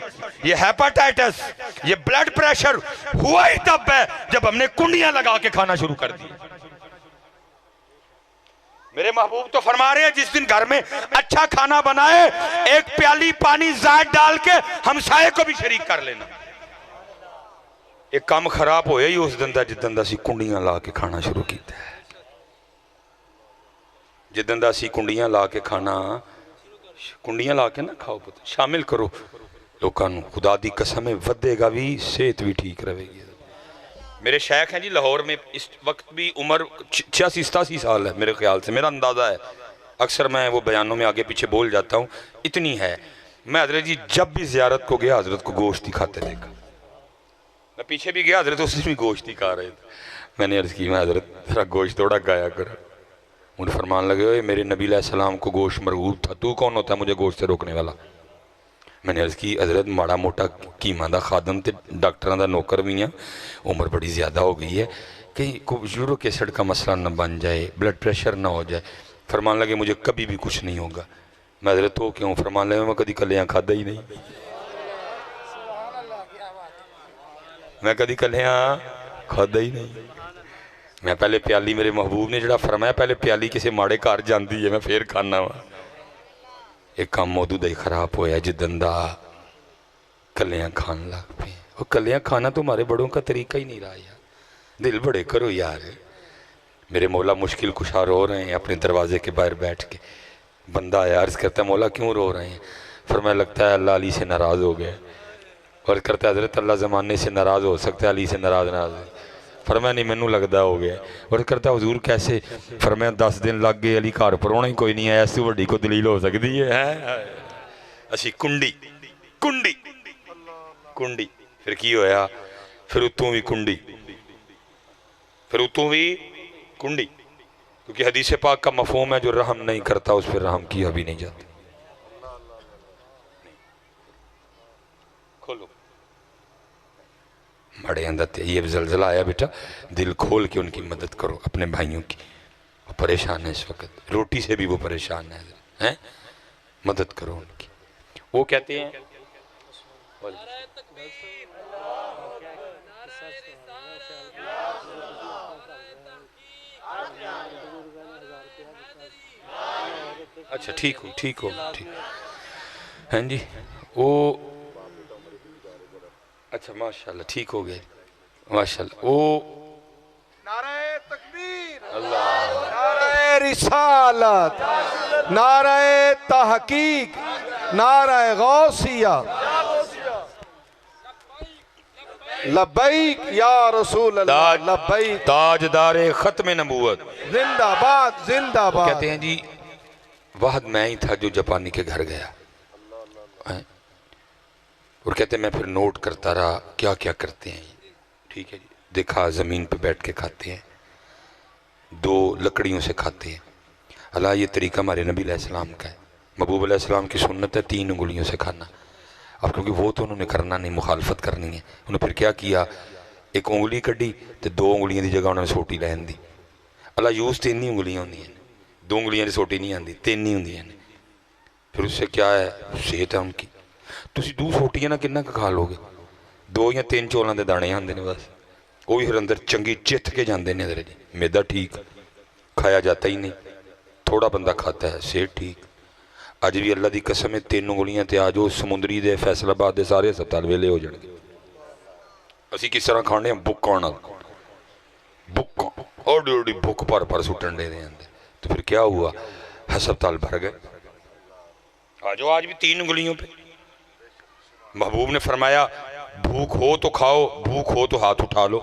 ये हेपेटाइटिस, ये ब्लड प्रेशर हुआ ही तब है जब हमने कुंडियां लगा के खाना शुरू कर दिया। मेरे महबूब तो फरमा रहे हैं जिस दिन घर में अच्छा खाना बनाए एक प्याली पानी जायद डाल के हमसाये को भी शरीक कर लेना। एक काम खराब होया ही उस दिन दा जिदन दा असीं कुंडियां ला के खाना शुरू किया है। जिदन दा असीं कुंडियां ला के खाना, कुंडियां ला के ना खाओ पुत्र, शामिल करो लोगों को। खुदा दी कसम है वधेगा भी, सेहत भी ठीक रहेगी। मेरे शेख हैं जी लाहौर में, इस वक्त भी उम्र 86-87 साल है मेरे ख्याल से, मेरा अंदाज़ा है। अक्सर मैं वो बयानों में आगे पीछे बोल जाता हूँ, इतनी है। मैं हजरत जी जब भी ज़ियारत को गया हजरत को गोश्त ही खाते देखा। मैं पीछे भी गया हजरत उस दिन भी गोश्त ही खा रहे थे। मैंने अर्ज़ की मैं हजरत तेरा गोश्त थोड़ा गाया कर। मुझे फरमान लगे मेरे नबी अलैहिस्सलाम को गोश्त मरगूब था, तू कौन होता है मुझे गोश्त से रोकने वाला। मैंने अर्ज़ की हज़रत माड़ा मोटा कीमा का खादम तो डॉक्टर का नौकर भी हाँ, उम्र बड़ी ज़्यादा हो गई है, कहीं यूरिक एसिड का मसला न बन जाए, ब्लड प्रेशर ना हो जाए। फरमान लगे मुझे कभी भी कुछ नहीं होगा। मैं हज़रत तो क्यों? फरमान लगे मैं कभी कलियाँ खादा ही नहीं, मैं कभी कलियाँ खादा ही नहीं। मैं पहले प्याली, मेरे महबूब ने जड़ा फरमाया पहले प्याली किसी माड़े घर जाती है मैं फिर खाना वा। एक काम उदू का ही खराब होया जिदन दा कलियां खान लग पे। वो कलियां खाना तुम्हारे बड़ों का तरीका ही नहीं रहा यार, दिल बड़े करो यार। मेरे मौला मुश्किल कुशा रो रहे हैं अपने दरवाजे के बाहर बैठ के। बंदा आया अर्ज करता है मौला क्यों रो रहे हैं? फरमाया लगता है अल्लाह अली से नाराज़ हो गया। और करता है हज़रत अल्लाह ज़माने से नाराज़ हो सकता है, अली से नाराज़ नाराज़। फरमाया नहीं मैनू लगता हो गया। और करता हुजूर कैसे? फरमाया 10 दिन लग गए अली घर परोना ही कोई नहीं आया, इससे वड्डी को दलील हो सकती है। असी कुंडी कुंडी कुंडी फिर की होया? फिर उतों भी कुंडी, फिर उतों भी कुंडी, क्योंकि हदीस पाक का मफहूम है जो रहम नहीं करता उस पर रहम किया भी नहीं जाता। खोलो बड़े अंदर ये जलजला आया बेटा, दिल खोल के उनकी मदद करो अपने भाइयों की। वो परेशान है इस वक्त, रोटी से भी वो परेशान है? मदद करो उनकी। वो कहते हैं अच्छा ठीक हो ठीक हो ठीक हैं जी। वो अच्छा माशाल्लाह ठीक हो गए माशाल्लाह। वो नाराए तकबीर, अल्लाह, नाराए रिसालत, नाराए तहकीक, नाराए गौसिया, लब्बैक या रसूल अल्लाह, लब्बैक। ताजदारे खत्म नबूवत जिंदाबाद जिंदाबाद। कहते हैं जी वाहद मैं ही था जो जापानी के घर गया है? और कहते हैं मैं फिर नोट करता रहा क्या क्या करते हैं। ठीक है जी, देखा ज़मीन पे बैठ के खाते हैं, 2 लकड़ियों से खाते हैं। अल्लाह ये तरीका हमारे नबी अलैहिस्सलाम का है, महबूब अलैहिस्सलाम की सुन्नत है 3 उंगलियों से खाना। अब क्योंकि वो तो उन्होंने करना नहीं, मुखालफत करनी है, उन्होंने फिर क्या किया, 1 उंगली कड्डी तो 2 उंगलियों की जगह उन्होंने सोटी लैन दी। अल्लाह यूज़ 3 ही उंगलियाँ होंगी, 2 उंगलियां की सोटी नहीं आती, 3 ही होंगी। फिर उससे क्या है, सेहत है उनकी। तुम 2 सोटियां ना किन्ना खा लोगे, 2 या 3 चौलों के दाने आते हैं बस, वो भी फिर अंदर चंगी चिथ के जाते हैं अंदर जी। मैदा ठीक खाया जाता ही नहीं, थोड़ा बंदा खाता है, सेहत ठीक। अज भी अल्लाह की कसम है 3 उंगलियां ते आ जाओ समुंदरी दे फैसलाबाद के सारे हस्पताल वेले हो जाएंगे। असी किस तरह खाने बुक्का बुक्का ओडी ओडी बुक भर सुटन दे अंदर। तो फिर क्या हुआ, हस्पताल भर गए। आ जाओ आज भी 3 उंगलियों पे। महबूब ने फरमाया भूख हो तो खाओ, भूख हो तो हाथ उठा लो।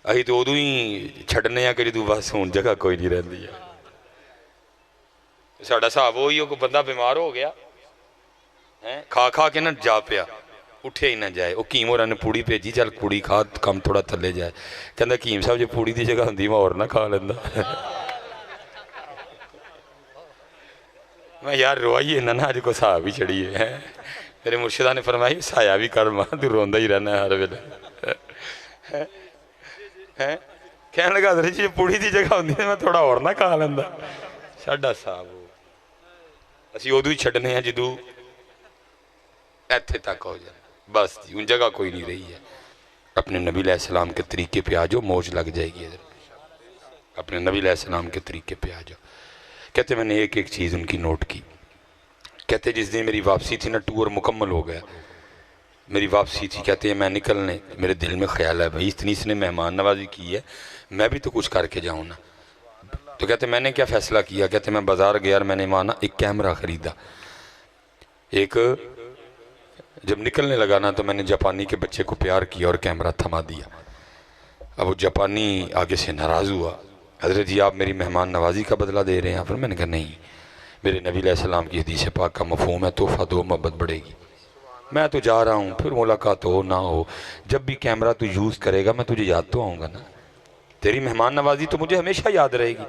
अही तो उदू ही छड़ने कि जो बस हूँ जगह कोई नहीं रही है। साडा हिसाब वही हो, कोई बंदा बीमार हो गया है, खा खा के ना जा पिया, उठे ही ना जाए। वो कीम होर ने पूड़ी भेजी, चल पूड़ी खा कम थोड़ा थले जाए। कहता कीम साहब जो पूड़ी की जगह होंगी मैं होर ना खा लेंदा। मैं यार रोइए ना अज को हिसाब ही चढ़िए है। मेरे मुर्शिदा ने फरमाई साया भी कर मां, तू रोंदा ही रहना हर वेले है। कहने लगा हजरत जी पूड़ी की जगह होंगी मैं थोड़ा होर ना खा लेंदा। साडा हिसाब असीं उदों ही छड्डने हैं जदों इत्थे तक हो जाए, बस जी उन जगह कोई नहीं रही है। अपने नबी अलैहिस्सलाम के तरीके पे आ जाओ, मौज लग जाएगी। अपने नबी अलैहिस्सलाम के तरीके पे आ जाओ। कहते मैंने एक एक चीज़ उनकी नोट की। कहते जिस दिन मेरी वापसी थी ना, टूर मुकम्मल हो गया, मेरी वापसी थी। कहते हैं मैं निकलने, मेरे दिल में ख्याल है भाई इतनी इसने मेहमान नवाजी की है, मैं भी तो कुछ करके जाऊँ ना। तो कहते मैंने क्या फ़ैसला किया। कहते मैं बाज़ार गया और मैंने माना एक कैमरा ख़रीदा। एक जब निकलने लगा ना तो मैंने जापानी के बच्चे को प्यार किया और कैमरा थमा दिया। अब वो जापानी आगे से नाराज़ हुआ, हज़रत जी आप मेरी मेहमान नवाजी का बदला दे रहे हैं। फिर मैंने कहा नहीं, मेरे नबी अलैहिस्सलाम की हदीस पाक का मफ़हूम है तोहफ़ा दो मोहब्बत बढ़ेगी। मैं तो जा रहा हूँ, फिर मुलाकात हो ना हो, जब भी कैमरा तू यूज़ करेगा मैं तुझे याद तो आऊँगा ना। तेरी मेहमान नवाजी तो मुझे हमेशा याद रहेगी,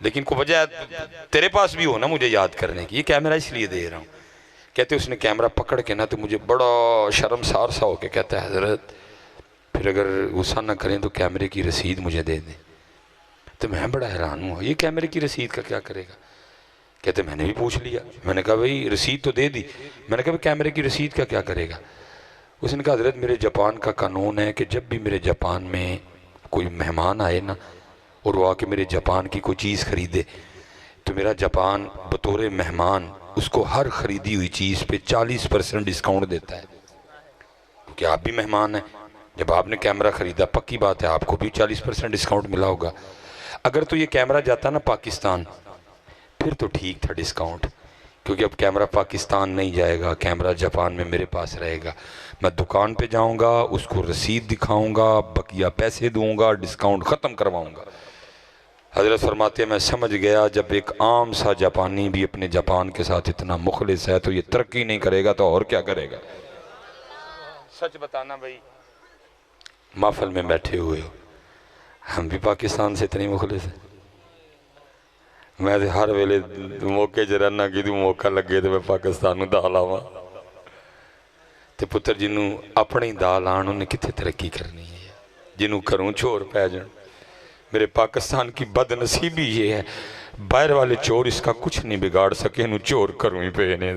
लेकिन को वजह तेरे पास भी हो ना मुझे याद करने की। ये कैमरा इसलिए दे रहा हूँ। कहते उसने कैमरा पकड़ के ना तो मुझे बड़ा शर्मसार सा हो के कहता है हज़रत फिर अगर गुस्सा ना करें तो कैमरे की रसीद मुझे दे दें। तो मैं बड़ा हैरान हुआ, ये कैमरे की रसीद का क्या करेगा। कहते मैंने भी पूछ लिया, मैंने कहा भाई रसीद तो दे दी, मैंने कहा भाई कैमरे की रसीद का क्या करेगा। उसने कहा हज़रत मेरे जापान का कानून है कि जब भी मेरे जापान में कोई मेहमान आए ना और वो आके मेरे जापान की कोई चीज़ ख़रीदे तो मेरा जापान बतौर मेहमान उसको हर ख़रीदी हुई चीज़ पे 40% डिस्काउंट देता है, क्योंकि आप भी मेहमान हैं। जब आपने कैमरा ख़रीदा पक्की बात है आपको भी 40% डिस्काउंट मिला होगा। अगर तो ये कैमरा जाता ना पाकिस्तान फिर तो ठीक था डिस्काउंट, क्योंकि अब कैमरा पाकिस्तान नहीं जाएगा, कैमरा जापान में मेरे पास रहेगा। मैं दुकान पे जाऊंगा, उसको रसीद दिखाऊंगा, बकिया पैसे दूंगा, डिस्काउंट ख़त्म करवाऊंगा। हज़रत फरमाते हैं मैं समझ गया जब एक आम सा जापानी भी अपने जापान के साथ इतना मुखलिस है तो ये तरक्की नहीं करेगा तो और क्या करेगा। सच बताना भाई, महफिल में बैठे हुए हो, हम भी पाकिस्तान से इतने मुखलिस हैं। मैं तो हर वेले मौके च रहना कि मौका लगे तो मैं पाकिस्तान दा लावा। तो पुत्र जिन्हों अपने ही दाल आन उन्हें कितने तरक्की करनी है, जिन्हों घरों चोर पै जान। मेरे पाकिस्तान की बदनसीबी ये है बाहर वाले चोर इसका कुछ नहीं बिगाड़ सके, इन्हों चोर घरों ही पे ने।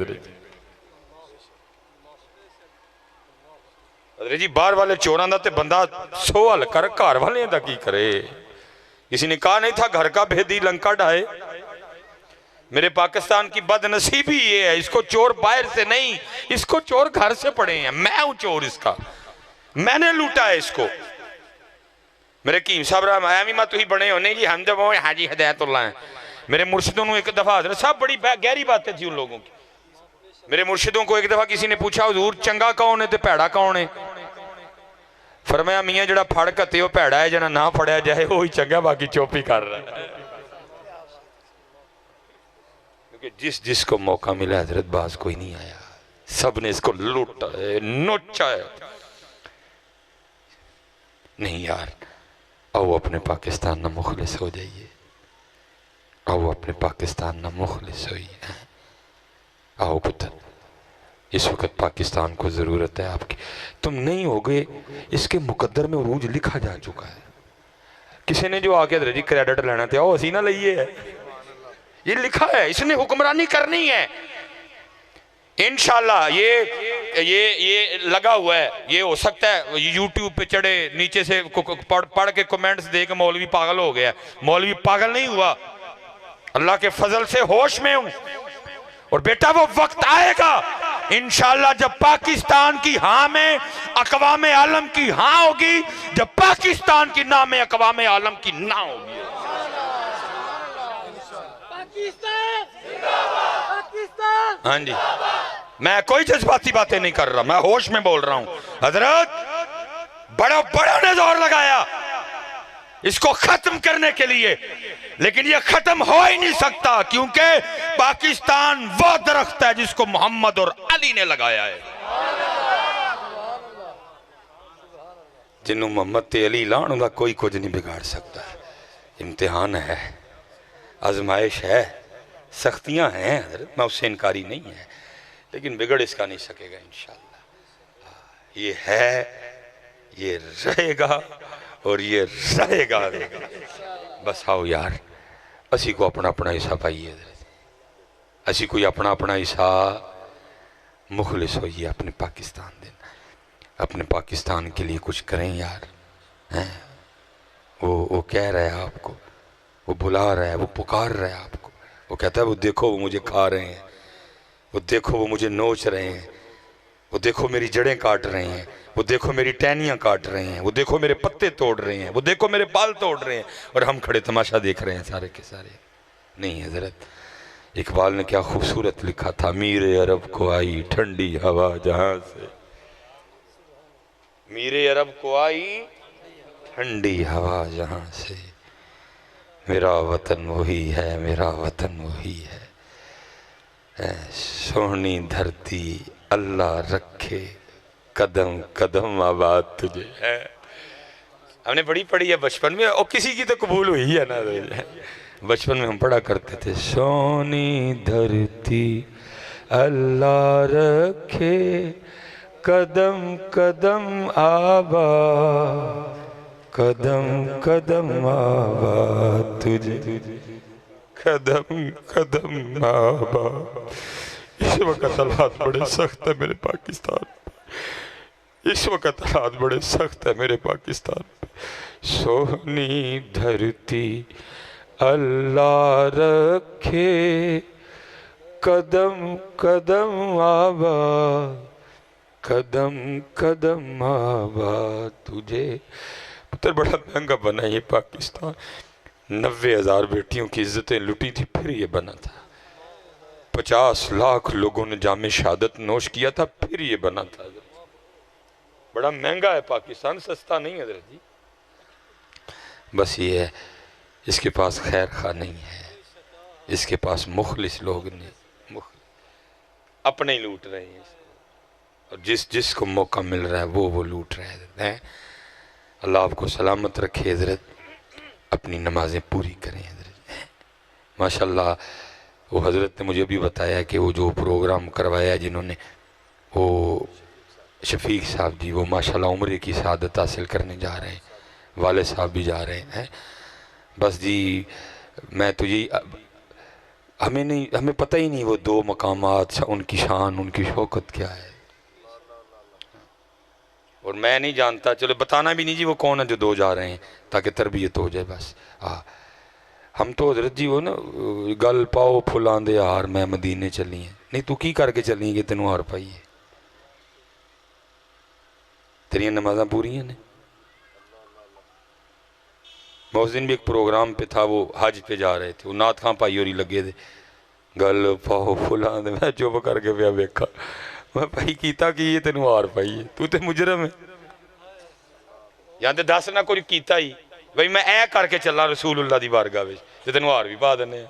अरे जी बाहर वाले चोरों का तो बंदा 100 हल कर, घर वाले का की करे। किसी ने कहा नहीं था घर का भेदी लंका ढाए। मेरे पाकिस्तान की बदनसीबी ये है, इसको चोर बाहर से नहीं, इसको चोर घर से पड़े हैं। मैं हूं चोर इसका, मैंने लूटा है इसको। मेरे कीम साहब एवं मैं तुम बने हो नहीं जी, हम जब हाजी हिदायतुल्लाह हैं। मेरे मुर्शिदों ने एक दफा हजरत साहब बड़ी गहरी बातें थी उन लोगों की। मेरे मुर्शिदों को एक दफा किसी ने पूछा हुजूर चंगा कौन है तो भैड़ा कौन है। फरमाया मियाँ जड़ा फड़ कते वो भैड़ा है, जना ना फड़या जाए वो ही चंगा, बाकी चुप ही कर रहा है। क्योंकि जिस जिसको मौका मिला हजरत बाज कोई नहीं आया, सब ने इसको लूटा है नोचा है। नहीं यार, आओ अपने पाकिस्तान ना मुखलिस हो जाइए, आओ अपने पाकिस्तान ना मुखलिस होइए। आओ पुत्र, इस वक्त पाकिस्तान को ज़रूरत है आपकी। तुम नहीं हो गए, इसके मुकद्दर में उरूज लिखा जा चुका है। किसी ने जो आके जी क्रेडिट लेना था वो असी ना लइए है, ये लिखा है, इसने हुक्मरानी करनी है इंशाल्लाह। ये लगा हुआ है, ये हो सकता है यूट्यूब पे चढ़े नीचे से पढ़ के कमेंट्स दे के मौलवी पागल हो गया। मौलवी पागल नहीं हुआ, अल्लाह के फजल से होश में हूं। और बेटा वो वक्त आएगा इंशाल्लाह जब पाकिस्तान की हाँ में अक़वाम आलम की हाँ होगी, जब पाकिस्तान की ना में अक़वाम आलम की ना होगी। हाँ जी, मैं कोई जज्बाती बातें नहीं कर रहा, मैं होश में बोल रहा हूं। हजरत बड़ा ने जोर लगाया इसको खत्म करने के लिए। लेकिन ये खत्म हो ही नहीं सकता, क्योंकि पाकिस्तान वो दरख्त है जिसको मोहम्मद और अली ने लगाया है। जिन्हों मोहम्मद ते अली लाण उनका कोई कुछ नहीं बिगाड़ सकता। इम्तिहान है, आजमाइश है, सख्तियां हैं, मैं उससे इनकारी नहीं है, लेकिन बिगड़ इसका नहीं सकेगा इंशाअल्लाह। ये है, ये रहेगा और ये रहेगा। बस आओ यार, असी को अपना अपना हिस्सा पाइए, असी कोई अपना अपना हिस्सा मुखलिस होइए अपने पाकिस्तान देना, अपने पाकिस्तान के लिए कुछ करें यार। हैं वो कह रहा है आपको, वो बुला रहा है, वो पुकार रहा है आपको, वो कहता है वो देखो वो मुझे खा रहे हैं, वो देखो वो मुझे नोच रहे हैं, वो देखो मेरी जड़ें काट रहे हैं, वो देखो मेरी टहनियाँ काट रहे हैं, वो देखो मेरे पत्ते तोड़ रहे हैं, वो देखो मेरे बाल तोड़ रहे हैं, और हम खड़े तमाशा देख रहे हैं सारे के सारे। नहीं हजरत, इकबाल ने क्या खूबसूरत लिखा था, मीरे अरब को आई ठंडी हवा जहां से, मीरे अरब को आई ठंडी हवा जहां से, मेरा वतन वही है, मेरा वतन वही है, सोहनी धरती अल्लाह रखे, कदम कदम आबाद तुझे है। हमने बड़ी पढ़ी है बचपन में, और किसी की तो कबूल हुई है ना, बचपन में हम पढ़ा करते थे, सोनी धरती अल्लाह रखे, कदम कदम आबाद, कदम कदम आबाद तुझे, कदम कदम आबाद। इस वक्त हालात बड़े सख्त है मेरे पाकिस्तान पे, इस वक्त हालात बड़े सख्त है मेरे पाकिस्तान पे। सोहनी धरती अल्लाह रखे, कदम कदम आबाद, कदम कदम आबाद तुझे। पुत्र बड़ा महंगा बना ये पाकिस्तान, 90,000 बेटियों की इज्जतें लुटी थी, फिर ये बना था। 50 लाख लोगों ने जामे शहादत नोश किया था, फिर ये बना था। बड़ा महंगा है पाकिस्तान, सस्ता नहीं है जी। बस ये है, इसके पास खैर खा नहीं है, इसके पास मुखलिस लोग नहीं, अपने ही लूट रहे हैं, और जिसको मौका मिल रहा है वो लूट रहे हैं। अल्लाह आपको सलामत रखे हजरत, अपनी नमाजें पूरी करें हजरत। माशाल्लाह वो हजरत ने मुझे भी बताया कि वो जो प्रोग्राम करवाया जिन्होंने, वो शफीक साहब जी, वो माशाल्लाह उम्र की शहादत हासिल करने जा रहे हैं, वाले साहब भी जा रहे हैं। बस जी मैं तो यही, हमें पता ही नहीं वो दो मकामात, उनकी शान, उनकी शौकत क्या है, और मैं नहीं जानता, चलो बताना भी नहीं जी वो कौन है जो दो जा रहे हैं, ताकि तरबियत हो जाए बस। हाँ, हम तो हजरत जी वो ना गल पाओ फुलांदे हार, मैं मदीने चली है, नहीं तू की करके चली है कि तेनों हार पाई है, तेरिया नमाजा पूरी ने। मैं उस दिन भी एक प्रोग्राम पे था, वो हज पे जा रहे थे, वो नात खां भाई होरी लगे थे, गल पाओ फुलांदे, मैं चुप करके पिया वेखा, मैं भाई कीता की ये तेन हार पाई है, तू तो मुजरम है, या तो दस ना कुछ कीता ही, भाई मैं ऐ करके चला रसूलुल्लाह दी बारगाह विच, ते तेन हार भी पा देने,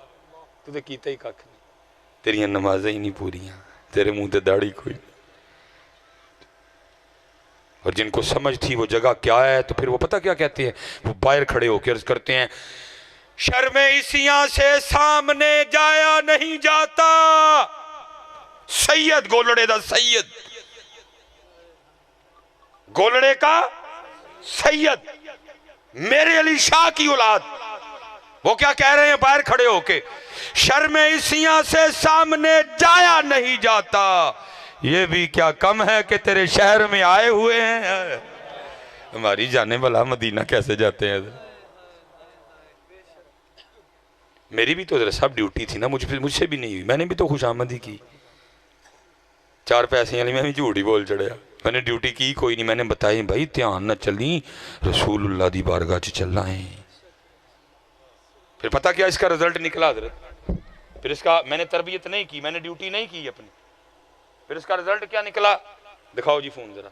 तू तो कीता ही कख नहीं, तेरिया नमाज़ां ही नहीं पूरियां, तेरे मुंह ते दाढ़ी कोई। और जिनको समझ थी वो जगह क्या है, तो फिर वो पता क्या कहते हैं, वो बाहर खड़े होकर अर्ज करते हैं, शर्मे इसियां से सामने जाया नहीं जाता, सैयद गोलड़े दा सैयद, गोलड़े का सैयद, मेरे अली शाह की औलाद। वो क्या कह रहे हैं बाहर खड़े होके, शर्मे इसियां से सामने जाया नहीं जाता, ये भी क्या कम है कि तेरे शहर में आए हुए हैं। हमारी जाने वाला मदीना कैसे जाते हैं, मेरी भी तो जरा सब ड्यूटी थी ना, मुझसे भी नहीं हुई, मैंने भी तो खुशामदी की, 4 पैसे वाली मैं भी झूठ ही बोल चढ़िया, मैंने ड्यूटी की कोई नहीं, मैंने बताई भाई ध्यान न चली, रसूलुल्लाह दी बारगाह च चलना है। फिर पता क्या इसका रिजल्ट निकला हजरत, फिर इसका मैंने तरबियत नहीं की, मैंने ड्यूटी नहीं की अपनी, फिर इसका रिजल्ट क्या निकला, दिखाओ जी फोन जरा,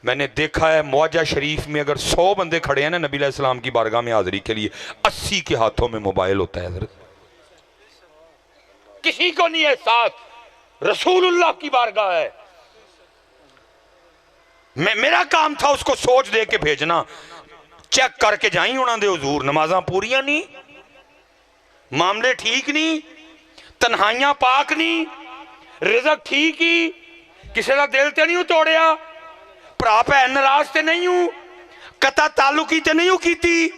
मैंने देखा है मुआजा शरीफ में अगर 100 बंदे खड़े हैं ना नबी अलैहिस्सलाम की बारगाह में हाजिरी के लिए, 80 के हाथों में मोबाइल होता है हजरत। किसी को नहीं है साथ, रसूलुल्लाह की बारगाह है। मेरा काम था उसको सोच दे के भेजना, चेक करके जाई उन्होंने हुजूर नमाजा पूरियां नहीं, मामले ठीक नहीं, तन्हाइयां पाक नहीं, रिज़्क ठीक ही, किसी का दिल ते नहीं तोड़िया, भरा भैन नाराज ते नहीं हूं, कता तालुकी ते नहीं की,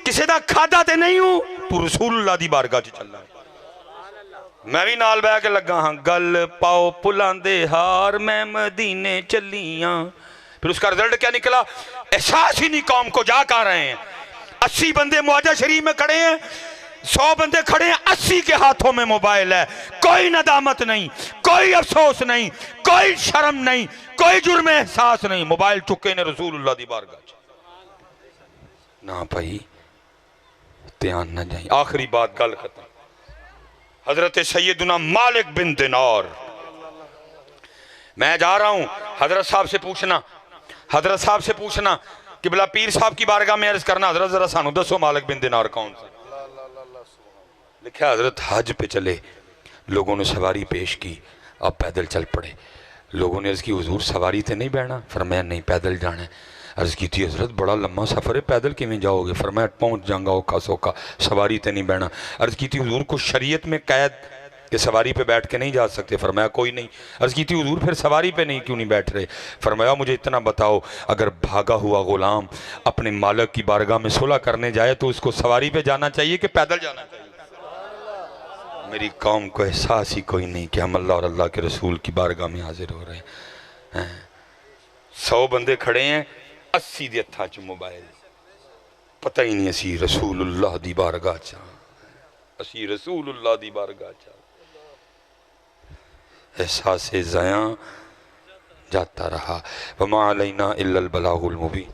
किसी का खादा ते नहीं हूं, तू रसूलुल्लाह दी बारगाह च चलना। मैं भी नाल बह के लगा हाँ, गल पाओ पुलां दे हार मैं मदीने चलियां। फिर उसका रिजल्ट क्या निकला? एहसास ही नहीं कौम को जा कर रहे हैं। 80 बंदे मुआजा शरीफ में खड़े हैं, 100 बंदे खड़े हैं, 80 के हाथों में मोबाइल है। कोई नदामत नहीं, कोई अफसोस नहीं, कोई शर्म नहीं, कोई जुर्म एहसास नहीं, मोबाइल चुके ने रसूलुल्लाह दी बारगाह ना भाई, ध्यान ना जाए। आखिरी बात, गल खत्म। हजरत सैयदुना मालिक बिन दिनार, मैं जा रहा हूं, हजरत साहब से पूछना, हजरत साहब से पूछना कि भला पीर साहब की बारगाह में अर्ज करना, हजरत जरा सानू दसो मालिक बिन दिनार कौन सा? लिखा हजरत हज पे चले, लोगों ने सवारी पेश की, अब पैदल चल पड़े। लोगों ने अर्ज की हुजूर सवारी तो नहीं बैठना? फरमाया नहीं पैदल जाना है। अर्ज की थी हजरत बड़ा लम्बा सफ़र है, पैदल किमें जाओगे? फरमाया पहुँच जाऊँगा औखा सौखा, सवारी तो नहीं बैठना। अर्ज की थी हुजूर को शरीयत में कैद कि सवारी पे बैठ के नहीं जा सकते? फरमाया कोई नहीं। अर्ज की थी हुजूर फिर सवारी पे नहीं क्यों नहीं बैठ रहे? फरमाया मुझे इतना बताओ, अगर भागा हुआ गुलाम अपने मालिक की बारगाह में सुलह करने जाए तो उसको सवारी पे जाना चाहिए कि पैदल जाना चाहिए? मेरी कौम को एहसास ही कोई नहीं कि हम अल्लाह और अल्लाह के रसूल की बारगाह में हाजिर हो रहे हैं। 100 बंदे खड़े हैं, 80 दे हत्थां च मोबाइल, पता ही नहीं असी रसूलुल्लाह दी बारगाह च, असी रसूलुल्लाह दी बारगाह च। एहसास ज़या जाता रहा। वमा अलैना इल्लल बलागुल मुबीन।